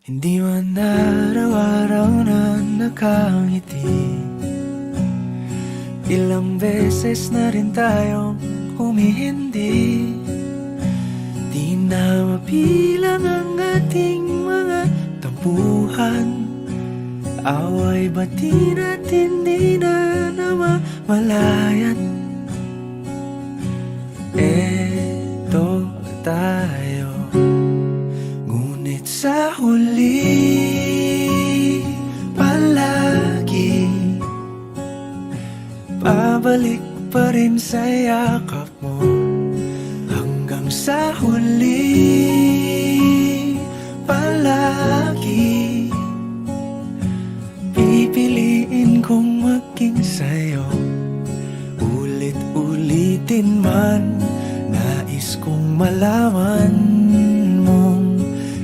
Hindi man araw-araw na nakangiti, ilang beses na rin tayong humihindi. Di na mapilang ang ating mga tampuhan, away bati natin di na namamalayan. Eto tayo, ngunit sa huli palagi babalik pa rin sa yakap mo. Hanggang sa huli palagi pipiliin kong maging sa'yo. Ulit-ulitin man, nais kong malaman mong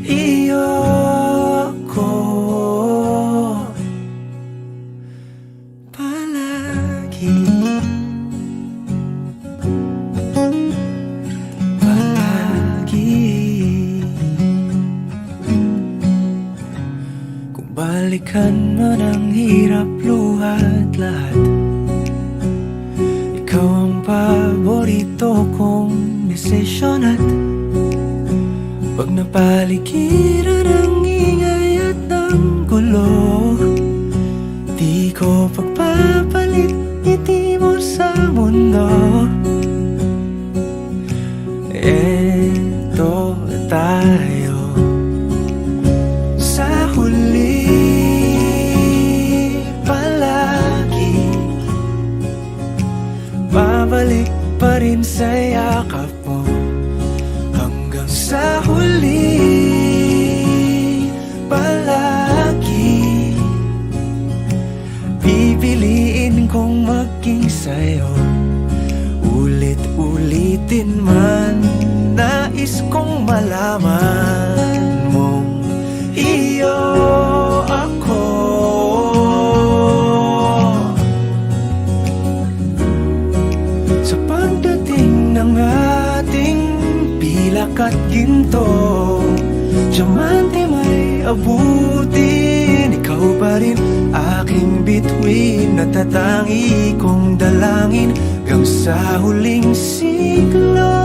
iyo ko palagi. Kung balikan man ang hirap, luha at lahat, ikaw ang paborito kong desisyon. At pag napaligiran ang ingay at ng gulo, di ko pagpapalit ngiti mo sa mundo. Eto tayo, sa huli palagi babalik pa rin sa yakap mo. Hanggang sa huli palagi pipiliin kong maging sa'yo. Ulit-ulitin man, nais kong malaman mong iyo ako. Sa pagdating ng ating pilak at ginto, diamante may abutin, ikaw pa rin aking bituin, natatangi kong dalangin hanggang sa huling siglo.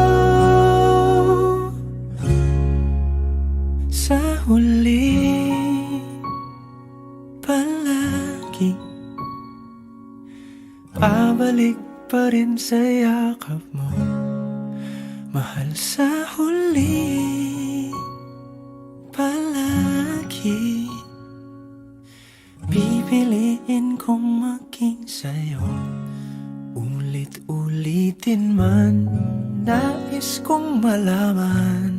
Sa huli palagi babalik pa rin sa yakap mo, mahal. Sa huli palagi pipiliin kong maging sa'yo. Ulit-ulitin man, nais kong malaman